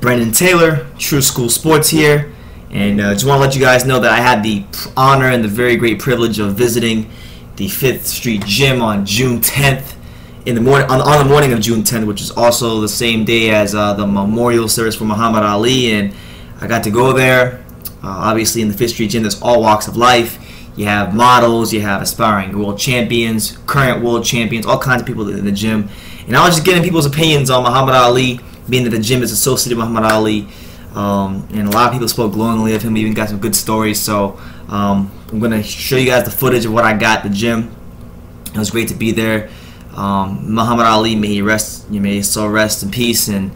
Brendan Taylor, True School Sports here, and just want to let you guys know that I had the honor and the very great privilege of visiting the 5th Street Gym on June 10th in the morning, on the morning of June 10th, which is also the same day as the memorial service for Muhammad Ali, and I got to go there. Obviously, in the 5th Street Gym, there's all walks of life. You have models, you have aspiring world champions, current world champions, all kinds of people in the gym. And I was just getting people's opinions on Muhammad Ali, being that the gym is associated with Muhammad Ali. And a lot of people spoke glowingly of him, even got some good stories. So I'm going to show you guys the footage of what I got at the gym. It was great to be there. Muhammad Ali, may he rest, may his soul rest in peace. And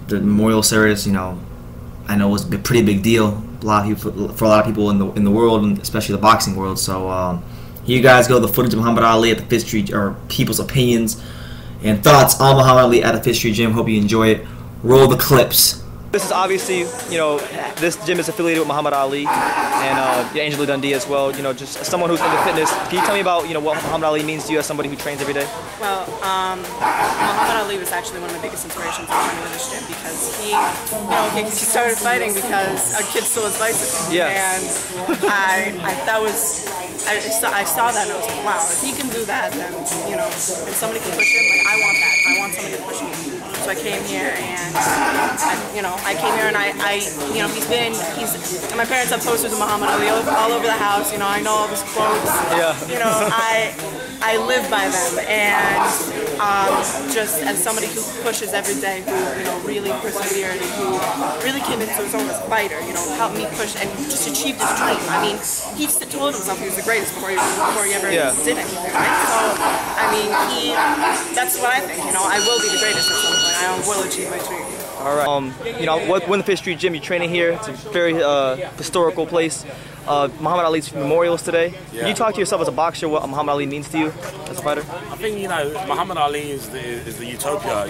the memorial service, I know it was a pretty big deal. For a lot of people in the world, and especially the boxing world. So here you guys go, the footage of Muhammad Ali at the 5th Street, or people's opinions and thoughts on Muhammad Ali at the 5th Street Gym. Hope you enjoy it. Roll the clips. This is obviously, this gym is affiliated with Muhammad Ali and Angela Dundee as well. Just someone who's into fitness. Can you tell me about, what Muhammad Ali means to you as somebody who trains every day? Well, Muhammad Ali was actually one of the biggest inspirations of coming to this gym because he started fighting because a kid stole his bicycle. Yeah. And I saw that and I was like, wow, if he can do that, then, if somebody can push him, like, I want that. I want somebody to push me. So I came here and, my parents have posters of Muhammad Ali all over the house. I know all his quotes. Yeah. I live by them, and just as somebody who pushes every day, who really persevered, who really came into his own as a fighter, helped me push and just achieved his dream. I mean, he told himself he was the greatest before he ever did anything, right? So, that's what I think. I will be the greatest at some point. I will achieve my dream. All right. We're in the 5th Street Gym. You're training here. It's a very historical place. Muhammad Ali's memorials today. Yeah. Can you talk to yourself as a boxer what Muhammad Ali means to you as a fighter? I think Muhammad Ali is the utopia.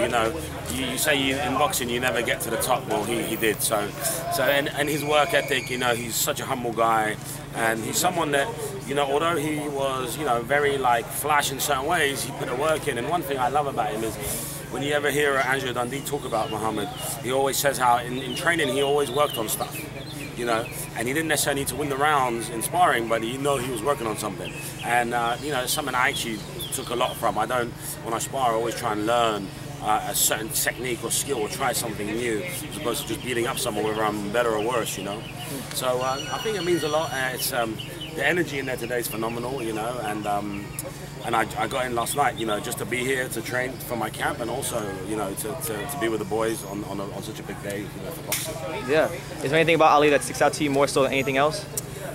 You say in boxing you never get to the top. Well, he did. And his work ethic. He's such a humble guy, and he's someone that although he was very flash in certain ways, he put the work in. And one thing I love about him is, when you ever hear Angela Dundee talk about Muhammad, he always says how in training he always worked on stuff, and he didn't necessarily need to win the rounds in sparring, but he was working on something. And it's something I actually took a lot from. When I spar, I always try and learn a certain technique or skill, or try something new, as opposed to just beating up someone whether I'm better or worse, So I think it means a lot. It's the energy in there today is phenomenal, and I got in last night, just to be here to train for my camp, and also, to be with the boys on such a big day, for boxing. Yeah. Is there anything about Ali that sticks out to you more so than anything else?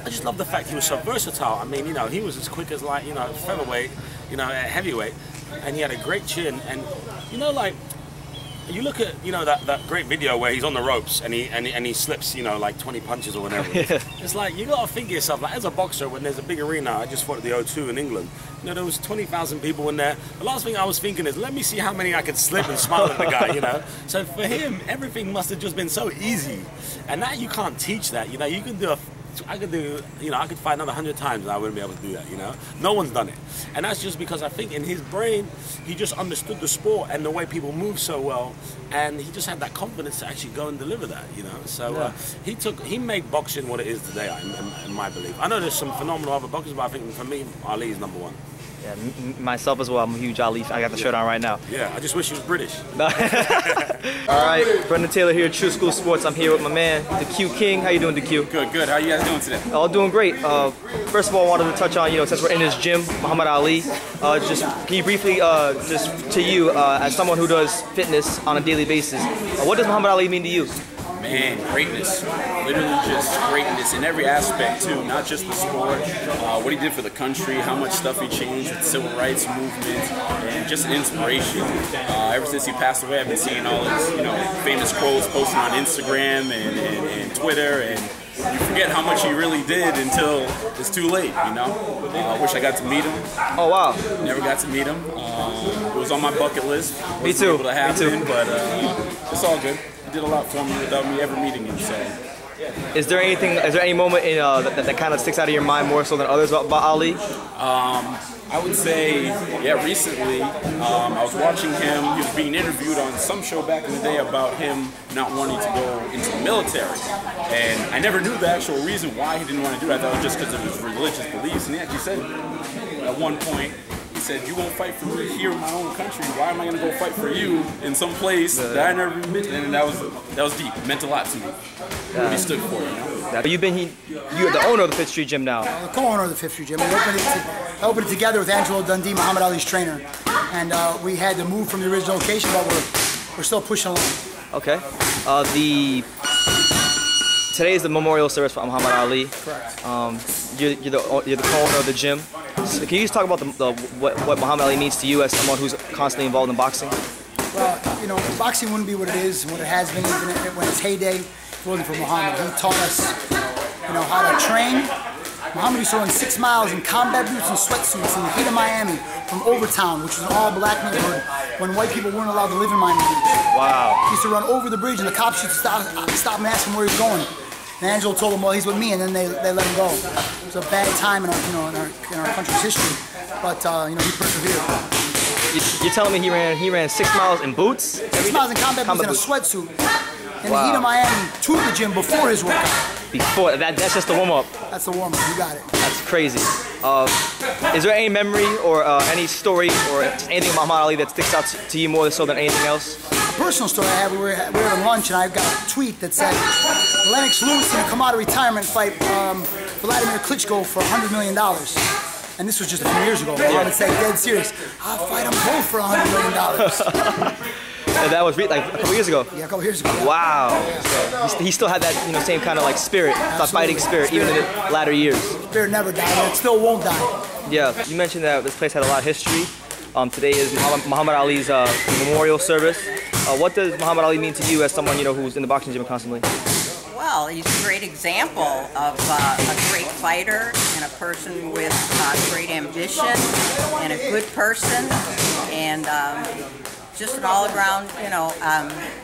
I just love the fact he was so versatile. I mean, he was as quick as featherweight, heavyweight, and he had a great chin. And you look at that great video where he's on the ropes and he slips 20 punches or whatever. Yeah. It's like you gotta think to yourself, as a boxer, when there's a big arena. I just fought at the O2 in England. There was 20,000 people in there. The last thing I was thinking is, let me see how many I could slip and smile at the guy. So for him, everything must have just been so easy, and that you can't teach that. You can do I could fight another 100 times and I wouldn't be able to do that, No one's done it. And that's just because I think in his brain, he just understood the sport and the way people move so well, and he just had that confidence to actually go and deliver that, So yeah. He made boxing what it is today, in my belief. I know there's some phenomenal other boxers, but I think for me, Ali is #1. Yeah, myself as well. I'm a huge Ali fan. I got the shirt on right now. Yeah, I just wish he was British. All right, Brenda Taylor here, True School Sports. I'm here with my man, the Q King. How you doing, the Q? Good. How you guys doing today? All doing great. First of all, I wanted to touch on, since we're in this gym, Muhammad Ali. Just can you briefly, just to you, as someone who does fitness on a daily basis, what does Muhammad Ali mean to you? Man, greatness. Literally just greatness in every aspect too, not just the sport. What he did for the country, how much stuff he changed with the civil rights movement, and just an inspiration. Ever since he passed away, I've been seeing all his famous quotes posted on Instagram and Twitter, and you forget how much he really did until it's too late, I wish I got to meet him. Oh, wow. Never got to meet him. It was on my bucket list. Me too. Able to happen, but it's all good. He did a lot for me without me ever meeting him, so. Is there any moment that kind of sticks out of your mind more so than others about Ali? I would say, yeah, recently I was watching him. He was being interviewed on some show back in the day about him not wanting to go into the military. And I never knew the actual reason why he didn't want to do it. I thought it was just because of his religious beliefs. And he actually said at one point, he said, "You won't fight for me here in my own country. Why am I going to go fight for you in some place that I never been to?" And that was deep. It meant a lot to me. What he stood for, you know? You're the owner of the Fifth Street Gym now. The co-owner of the Fifth Street Gym. I opened it together with Angelo Dundee, Muhammad Ali's trainer, and we had to move from the original location, but we're still pushing along. Okay. Today is the memorial service for Muhammad Ali. Correct. You're the co-owner of the gym. So can you just talk about what Muhammad Ali means to you as someone who's constantly involved in boxing? Well, you know, boxing wouldn't be what it is and what it has been even when its heyday. If it wasn't for Muhammad. He taught us, you know, how to train. Muhammad used to run 6 miles in combat boots and sweatsuits in the heat of Miami from Overtown, which was an all-black neighborhood when white people weren't allowed to live in Miami Beach. Wow. He used to run over the bridge and the cops used to stop and ask him where he was going. And Angelo told him, well, he's with me, and then they let him go. It was a bad time in our country's history, but you know, he persevered. You're telling me he ran 6 miles in boots? 6 miles in combat boots and a sweatsuit in the heat of Miami to the gym before his workout. Before that's just the warm up. That's the warm up. You got it. That's crazy. Is there any memory or any story or anything about Muhammad Ali that sticks out to you more so than anything else? A personal story I had. We were at lunch and I got a tweet that said Lennox Lewis is going to come out of retirement and fight Vladimir Klitschko for $100 million. And this was just a few years ago. I would say dead serious. I'll fight them both for $100 million. And that was like a couple years ago. Yeah, a couple years ago. Yeah. Wow. Yeah. So he still had that same kind of like spirit, that fighting spirit, even in the latter years. Spirit never died, and it still won't die. Yeah. You mentioned that this place had a lot of history. Today is Muhammad Ali's memorial service. What does Muhammad Ali mean to you as someone who's in the boxing gym constantly? Well, he's a great example of a great fighter and a person with great ambition and a good person and just an all-around,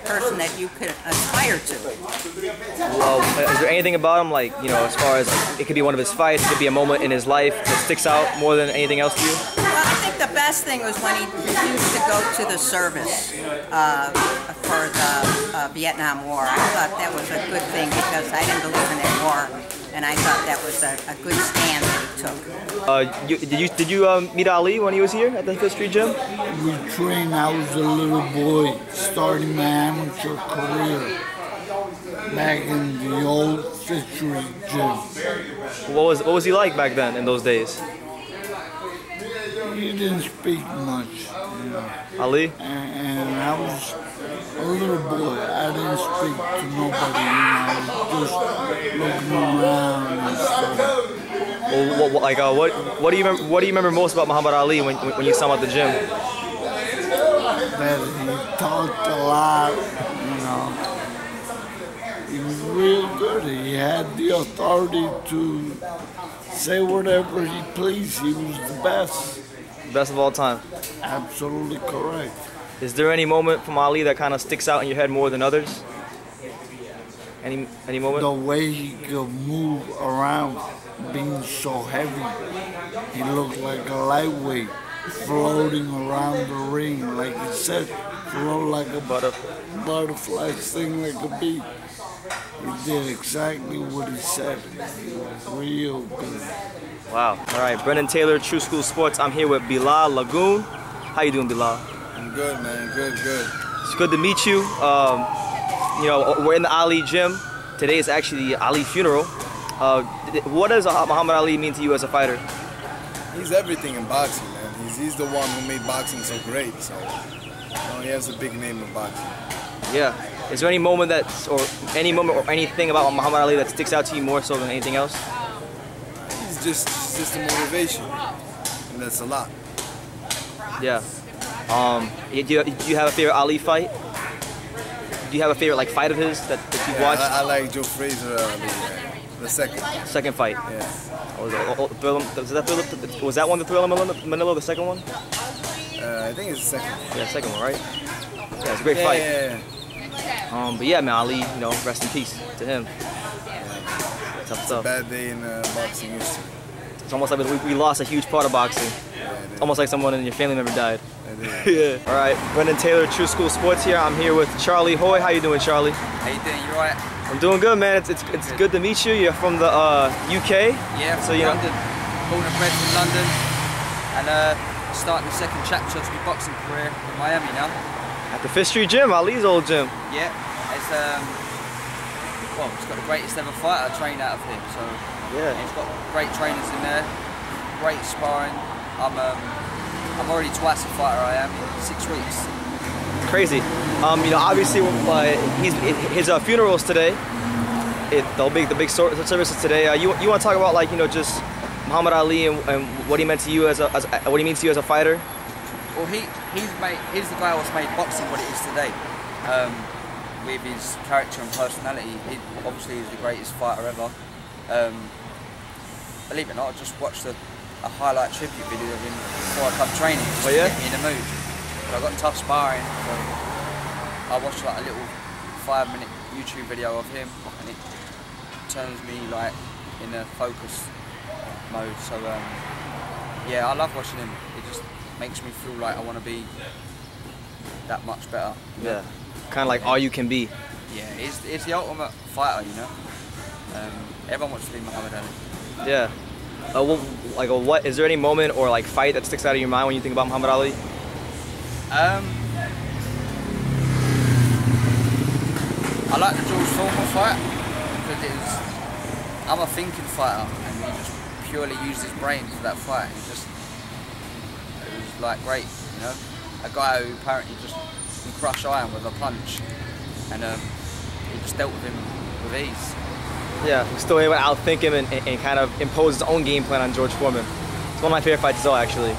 person that you could aspire to. Is there anything about him, like, as far as it could be one of his fights, it could be a moment in his life that sticks out more than anything else to you? Well, I think the best thing was when he refused to go to the service for the Vietnam War. I thought that was a good thing because I didn't believe in that war, and I thought that was a good stand that he took. Did you meet Ali when he was here at the Fifth Street Gym? We trained. I was a little boy starting my amateur career back in the old Fifth Street Gym. What was he like back then in those days? He didn't speak much, Ali? And I was a little boy. I didn't speak to nobody, I was just looking around and stuff. Well, what do you remember most about Muhammad Ali when you saw him at the gym? That he talked a lot, He was real good. He had the authority to say whatever he pleased. He was the best. Best of all time. Absolutely correct. Is there any moment from Ali that kind of sticks out in your head more than others? Any moment? The way he could move around, being so heavy. He looked like a lightweight, floating around the ring. Like he said, float like a butterfly, sting like a bee. He did exactly what he said. He was real good. Wow. All right, Brendan Taylor, True School Sports. I'm here with Bilal Lagoon. How you doing, Bilal? I'm good, man. Good. It's good to meet you. We're in the Ali gym. Today is actually the Ali funeral. What does Muhammad Ali mean to you as a fighter? He's everything in boxing, man. He's the one who made boxing so great. So he has a big name in boxing. Yeah. Is there any moment or anything about Muhammad Ali that sticks out to you more so than anything else? He's just a motivation, and that's a lot. Yeah. Do you have a favorite Ali fight? Do you have a favorite fight of his that you've watched? I like Joe Frazier, the second. Second fight. Yeah. Was that one the Thriller Manila, the second one? I think it's the second. Yeah, second one, right? Yeah, it's a great fight. Yeah. But yeah, man, Ali, rest in peace to him. Yeah. Tough It's stuff. a bad day in boxing history. It's almost like we lost a huge part of boxing. It's almost like someone in your family member died. Yeah. All right, Brendan Taylor, True School Sports here. I'm here with Charlie Hoy. How you doing, Charlie? How you doing? You alright? I'm doing good, man. It's good to meet you. You're from the UK. Yeah, so from London. Born and bred in London, and starting the second chapter of my boxing career in Miami now. At the 5th Street Gym, Ali's old gym. Yeah, it's well, it's got the greatest ever fighter trained out of here. So yeah, it's got great trainers in there, great sparring. I'm already twice a fighter. I am in 6 weeks. Crazy. You know, obviously, his funeral's today. The big services today. You want to talk about, like, you know, just Muhammad Ali and what he meant to you what he means to you as a fighter? Well, he's the guy who's made boxing what it is today. With his character and personality, he obviously is the greatest fighter ever. Believe it or not, I just watched a highlight tribute video of him before I come training, just to get me in the mood. But I got tough sparring, so I watched like a little 5-minute YouTube video of him, and it turns me like in a focus mode. So yeah, I love watching him. It just makes me feel like I want to be that much better. Yeah, kind of like all you can be. Yeah, it's the ultimate fighter, you know. Everyone wants to be Muhammad Ali. Yeah. What is there any moment or like fight that sticks out of your mind when you think about Muhammad Ali? I like the George Foreman fight because I'm a thinking fighter, and he just purely used his brain for that fight. It was like great, you know. A guy who apparently just can crush iron with a punch, and he just dealt with him with ease. Yeah, he's still able to outthink him and kind of impose his own game plan on George Foreman. It's one of my favorite fights as well, actually.